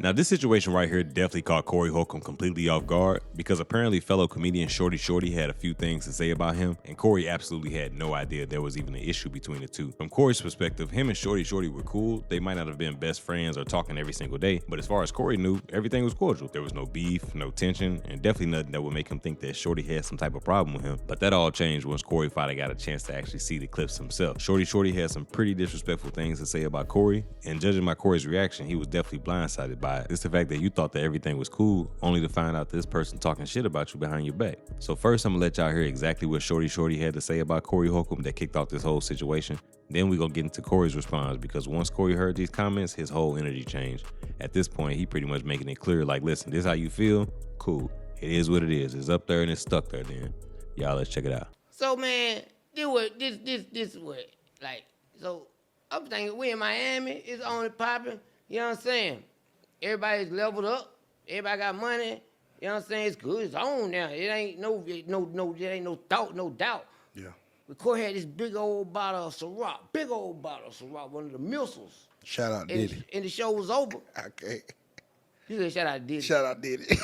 Now, this situation right here definitely caught Corey Holcomb completely off guard because apparently fellow comedian Shorty Shorty had a few things to say about him, and Corey absolutely had no idea there was even an issue between the two. From Corey's perspective, him and Shorty Shorty were cool. They might not have been best friends or talking every single day, but as far as Corey knew, everything was cordial. There was no beef, no tension, and definitely nothing that would make him think that Shorty had some type of problem with him. But that all changed once Corey finally got a chance to actually see the clips himself. Shorty Shorty had some pretty disrespectful things to say about Corey, and judging by Corey's reaction, he was definitely blindsided by it. It's the fact that you thought that everything was cool, only to find out this person talking shit about you behind your back. So first, I'm gonna let y'all hear exactly what Shorty Shorty had to say about Corey Holcomb that kicked off this whole situation. Then we gonna get into Corey's response, because once Corey heard these comments, his whole energy changed. At this point, he pretty much making it clear, like, listen, this is how you feel? Cool. It is what it is. It's up there and it's stuck there then. Y'all, let's check it out. So, man, this what, like, so I'm thinking we in Miami, it's only popping, you know what I'm saying? Everybody's leveled up, everybody got money, you know what I'm saying? It's good, it's on now. It ain't no thought, no doubt. Yeah. But Corey had this big old bottle of Ciroc, one of the missiles. Shout out Diddy. And the show was over. Okay. You said shout out Diddy. Shout out Diddy.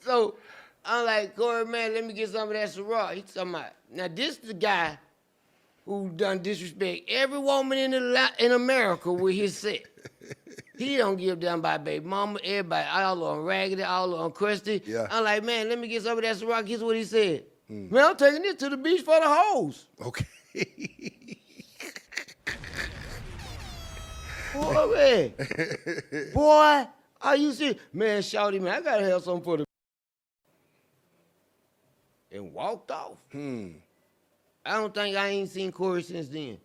So I'm like, Corey, man, let me get some of that Ciroc. He's talking about, now this the guy who done disrespect every woman in America with his set. He don't give down by baby mama, everybody, all on raggedy, all on crusty. Yeah. I'm like, man, let me get some of that Ciroc. Here's what he said. Man, I'm taking this to the beach for the hoes. Okay. Boy, man. Boy, are you serious? Man, Shawty, man, I gotta have something for the and walked off. I don't think I ain't seen Corey since then.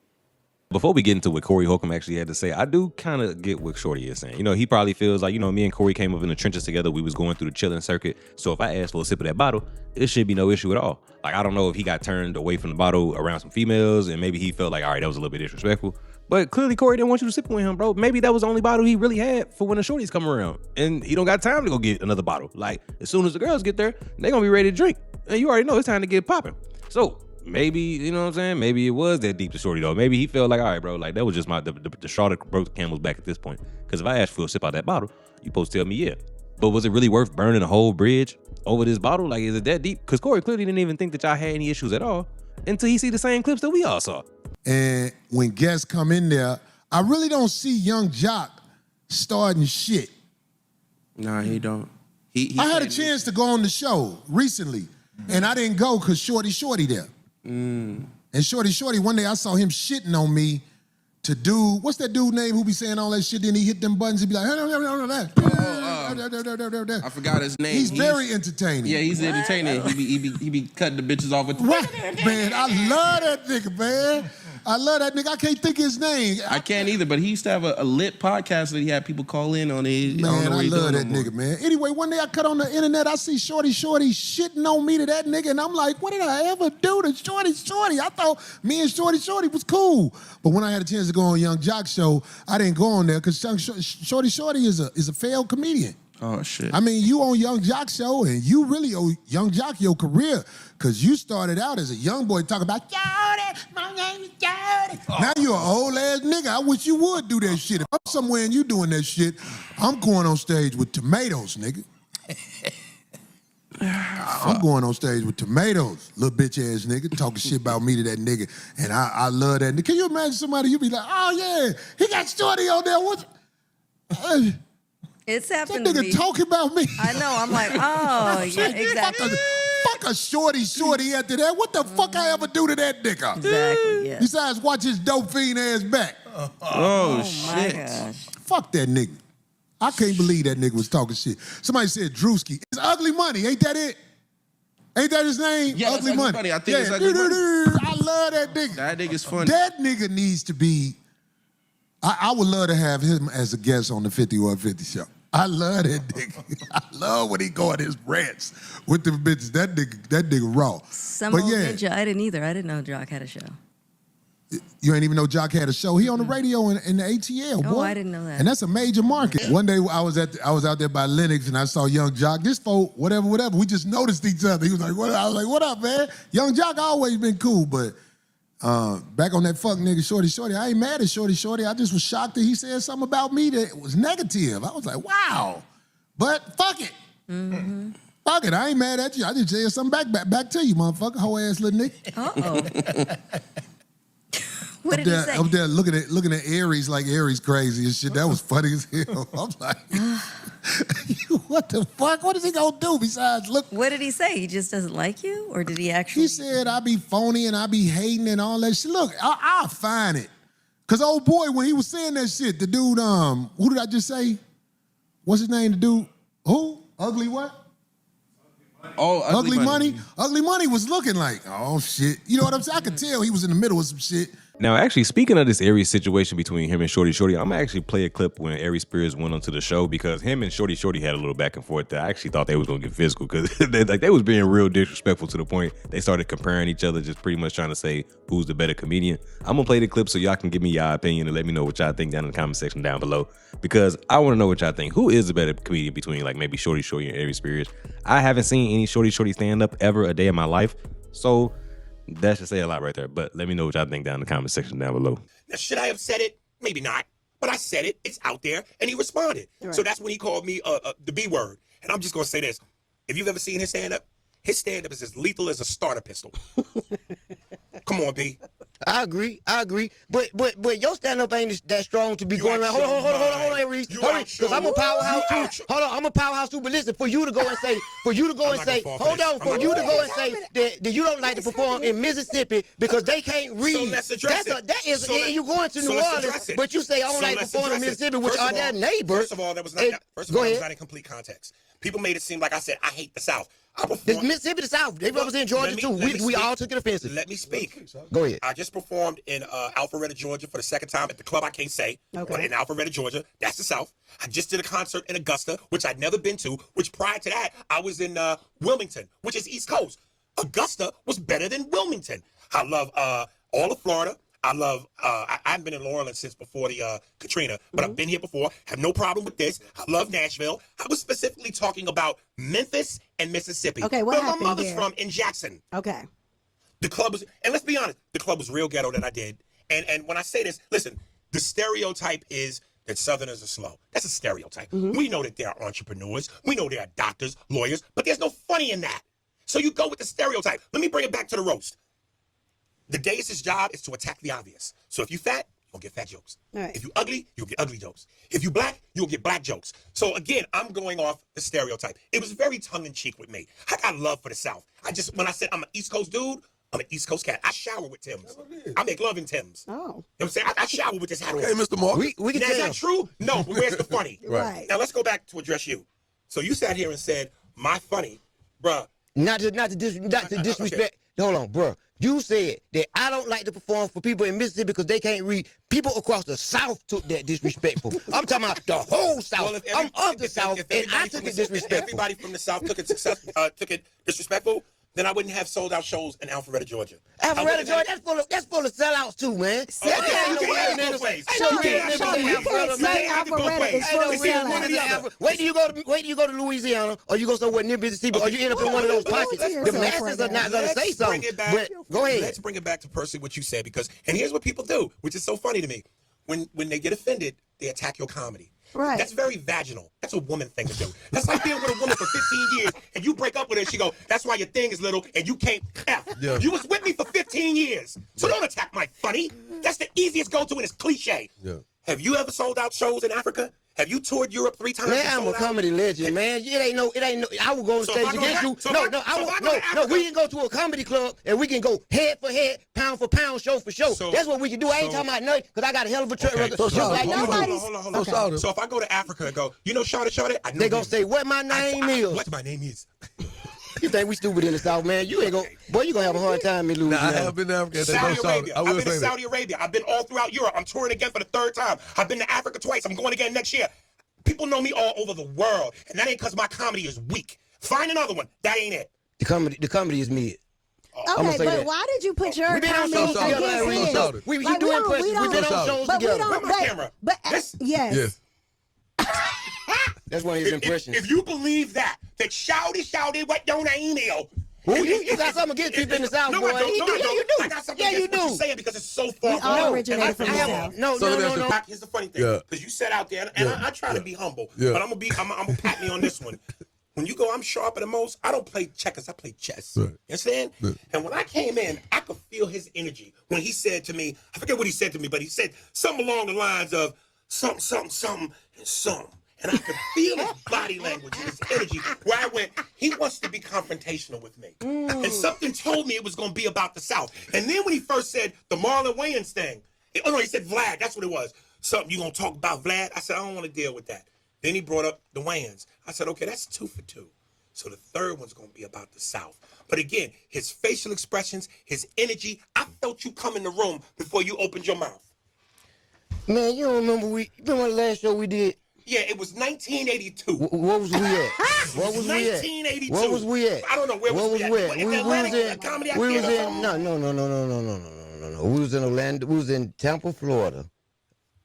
Before we get into what Corey Holcomb actually had to say, I do kind of get what Shorty is saying. You know, he probably feels like, you know, me and Corey came up in the trenches together. We was going through the chilling circuit. So if I asked for a sip of that bottle, it should be no issue at all. Like, I don't know if he got turned away from the bottle around some females and maybe he felt like, all right, that was a little bit disrespectful. But clearly Corey didn't want you to sip with him, bro. Maybe that was the only bottle he really had for when the shorties come around. And he don't got time to go get another bottle. Like, as soon as the girls get there, they gonna be ready to drink. And you already know it's time to get popping. So maybe, you know what I'm saying? Maybe it was that deep to Shorty though. Maybe he felt like, all right, bro, like that was just the straw that broke the camel's back at this point. Because if I asked for a sip out that bottle, you supposed to tell me yeah. But was it really worth burning a whole bridge over this bottle? Like, is it that deep? Because Corey clearly didn't even think that y'all had any issues at all until he see the same clips that we all saw. And when guests come in there, I really don't see Young Jock starting shit. Nah, he don't. I had a chance to go on the show recently, and I didn't go because Shorty Shorty there. And Shorty Shorty, one day I saw him shitting on me to do, what's that dude name who be saying all that shit, then he hit them buttons, he be like, I forgot his name. He's very entertaining. Yeah, he's entertaining. He be cutting the bitches off with Man, I love that nigga, man. I love that nigga. I can't think of his name. I can't either, but he used to have a lit podcast that he had people call in on it. Man, I love that nigga, man. Anyway, one day I cut on the internet, I see Shorty Shorty shitting on me to that nigga, and I'm like, what did I ever do to Shorty Shorty? I thought me and Shorty Shorty was cool. But when I had a chance to go on Young Jock's show, I didn't go on there because Shorty Shorty is a failed comedian. Oh, shit. I mean, you on Young Jock's show, and you really owe Young Jock your career, because you started out as a young boy talking about, Shorty, my name is Shorty. Oh. Now you're an old ass nigga. I wish you would do that shit. If I'm somewhere and you doing that shit, I'm going on stage with tomatoes, nigga. I'm going on stage with tomatoes, little bitch ass nigga, talking shit about me to that nigga, and I love that nigga. Can you imagine somebody, you be like, oh yeah, he got Shorty on there. What? It's happened that to nigga me. talking about me. I know. I'm like, oh, yeah, exactly. Fuck a Shorty Shorty after that. What the fuck I ever do to that nigga? Exactly, yeah. Besides, watch his dope fiend ass back. Oh, My shit. gosh. Fuck that nigga. I can't believe that nigga was talking shit. Somebody said Drewski. It's Ugly Money. Ain't that it? Ain't that his name? Yeah, Ugly Money. I think it's Ugly Money. I love that nigga. That nigga's funny. That nigga needs to be, I would love to have him as a guest on the 50 or 50 show. I love that nigga. I love when he go on his rants with them bitches. That nigga raw. Some but old yeah, ninja. I didn't either. I didn't know Jock had a show. You ain't even know Jock had a show. He on the radio in the ATL, boy. Oh, I didn't know that. And that's a major market. One day I was out there by Lennox and I saw Young Jock. This folk, whatever. We just noticed each other. He was like, "What?" I was like, "What up, man?" Young Jock always been cool, but Back on that fuck nigga Shorty Shorty, I ain't mad at Shorty Shorty. I just was shocked that he said something about me that was negative. I was like, wow. But fuck it. Mm-hmm. Fuck it, I ain't mad at you. I just said something back to you, motherfucker, hoe ass little nigga. Uh-oh. What did he say? Up there looking at Aries like Aries crazy and shit. That was funny as hell. I'm like, what the fuck? What is he gonna do besides look? What did he say? He just doesn't like you? Or did he actually? He said I be phony and I be hating and all that shit. Look, I'll find it. Cause old boy, when he was saying that shit, the dude, who did I just say? What's his name? The dude, who? Ugly what? Oh, Ugly Money. Ugly Money was looking like, oh shit. You know what I'm saying? I could tell he was in the middle of some shit. Now, actually, speaking of this Aries situation between him and Shorty Shorty, I'm gonna actually play a clip when Aries Spears went onto the show because him and Shorty Shorty had a little back and forth that I actually thought they was gonna get physical because they was being real disrespectful to the point they started comparing each other, just pretty much trying to say who's the better comedian. I'm gonna play the clip so y'all can give me your opinion and let me know what y'all think down in the comment section down below because I want to know what y'all think. Who is the better comedian between like maybe Shorty Shorty and Aries Spears? I haven't seen any Shorty Shorty stand up ever a day in my life, so that should say a lot right there, but let me know what y'all think down in the comment section down below. Now, should I have said it? Maybe not. But I said it. It's out there. And he responded. Right. So that's when he called me the B word. And I'm just going to say this. If you've ever seen his stand-up is as lethal as a starter pistol. Come on, B. I agree. But your stand-up ain't that strong to be going around. Hold on, Aries. Because I'm a powerhouse too. Hold on, I'm a powerhouse too. But listen, for you to go and say, that you don't like to perform in Mississippi because they can't read. So let's address it. You going to New Orleans, but you say I don't like to perform in Mississippi, which are their neighbors. First of all, that was not in complete context. People made it seem like I said I hate the South. The Mississippi, the South. They represent Georgia too. We all took it offensive. Let me speak. Go ahead. I just performed in Alpharetta, Georgia for the second time at the club I can't say. Okay. But in Alpharetta, Georgia, that's the South. I just did a concert in Augusta, which I'd never been to, which prior to that, I was in Wilmington, which is East Coast. Augusta was better than Wilmington. I love all of Florida. I love, I haven't been in New Orleans since before the Katrina, but I've been here before, have no problem with this. I love Nashville. I was specifically talking about Memphis and Mississippi. Okay, what happened my mother's there? from in Jackson. Okay. The club was, and let's be honest, the club was real ghetto that I did. And when I say this, listen, the stereotype is that Southerners are slow. That's a stereotype. We know that they are entrepreneurs. We know they are doctors, lawyers, but there's no funny in that. So you go with the stereotype. Let me bring it back to the roast. The Deus's job is to attack the obvious. So if you fat, you'll get fat jokes. Right. If you ugly, you'll get ugly jokes. If you black, you'll get black jokes. So again, I'm going off the stereotype. It was very tongue-in-cheek with me. I got love for the South. When I said I'm an East Coast dude, I'm an East Coast cat. I shower with Timbs. I make love in Timbs. Oh. You know what I'm saying? I shower with this hat on. Hey, Mr. Mark. We can Now, is tell. that true? No, but where's the funny? Right. Now let's go back to address you. So you sat here and said, my funny, bruh. Not to disrespect. Okay. Hold on, bro. You said that I don't like to perform for people in Mississippi because they can't read. People across the South took that disrespectful. I'm talking about the whole South. Well, I'm of the South, and I took it disrespectful. If everybody from the South took it disrespectful, then I wouldn't have sold out shows in Alpharetta, Georgia. Alpharetta, Georgia, that's full of sellouts too, man. You can't say Alpharetta is full of sellouts. Wait till you go to Louisiana, or you go somewhere near Mississippi, or you end up in one of those pockets. The masses are not going to say something. But go ahead. Let's bring it back to personally what you said, and here's what people do, which is so funny to me. When they get offended, they attack your comedy. Right. That's very vaginal. That's a woman thing to do. That's like being with a woman for 15 years and you break up with her and she go, that's why your thing is little and you can't F. Yeah. You was with me for 15 years. So don't attack my funny. That's the easiest go-to and it's cliche. Yeah. Have you ever sold out shows in Africa? Have you toured Europe 3 times? Man, I'm a comedy legend, man. It ain't no. I would go on stage against you. No. We can go to a comedy club and we can go head for head, pound for pound, show for show. That's what we can do. I ain't talking about nothing because I got a hell of a track record. Hold on. So if I go to Africa and go, you know Shawty Shawty? They gonna say what my name is. What my name is. You think we stupid in the South, man? You ain't boy, you gonna have a hard time in Louisiana. I have been to Africa. Saudi Arabia. I've been to Saudi Arabia. I've been all throughout Europe. I'm touring again for the 3rd time. I've been to Africa twice. I'm going again next year. People know me all over the world, and that ain't because my comedy is weak. Find another one. That ain't it. The comedy is mid. Okay, but why did you put your comedy against his? We do impressions. We've been on shows together. Where's my camera? Yes. That's one of his impressions. If you believe that Shawty Shawty, what your name is? You got something against people in the South, boy. No, I don't. Yeah, you do. I got something Yeah, you against what you're do. saying because it's so far We all originated from the South. No. Here's the funny thing, because you said out there, and I try to be humble, but I'm gonna pat me on this one. When you go, I'm sharper than most. I don't play checkers. I play chess. Right. You understand? Right. And when I came in, I could feel his energy when he said to me, I forget what he said to me, but he said something along the lines of something, and something. And I could feel his body language and his energy where I went, he wants to be confrontational with me. And something told me it was going to be about the South. And then when he first said the Marlon Wayans thing, he said Vlad, that's what it was. Something, you going to talk about Vlad? I said, I don't want to deal with that. Then he brought up the Wayans. I said, okay, that's 2 for 2. So the third one's going to be about the South. But again, his facial expressions, his energy, I felt you come in the room before you opened your mouth. Man, you don't remember the last show we did? Yeah, it was 1982. What was we at? What was 1982. Where was we at? I don't know where was we at. We was in no. We was in Orlando. We was in Tampa, Florida,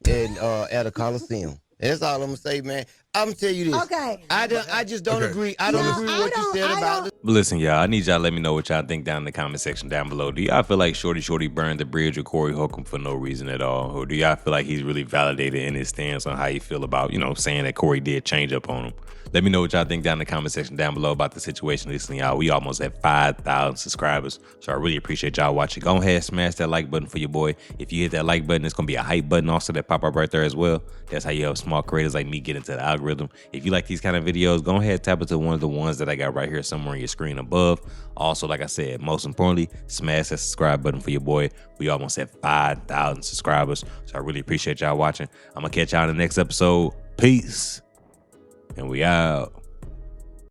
and at a Coliseum. That's all I'm gonna say, man. I'm gonna tell you this. Okay. I just don't agree. I don't agree with what you said about it. But listen, y'all, I need y'all to let me know what y'all think down in the comment section down below. Do y'all feel like Shorty Shorty burned the bridge with Corey Holcomb for no reason at all? Or do y'all feel like he's really validated in his stance on how you feel about, saying that Corey did change up on him? Let me know what y'all think down in the comment section down below about the situation. Listen, y'all, we almost at 5,000 subscribers. So I really appreciate y'all watching. Go ahead, smash that like button for your boy. If you hit that like button, it's going to be a hype button also that pop up right there as well. That's how you help small creators like me get into the algorithm. If you like these kind of videos, go ahead, tap into one of the ones that I got right here somewhere on your screen above. Also, like I said, most importantly, smash that subscribe button for your boy. We almost at 5,000 subscribers. So I really appreciate y'all watching. I'm going to catch y'all in the next episode. Peace. And we out.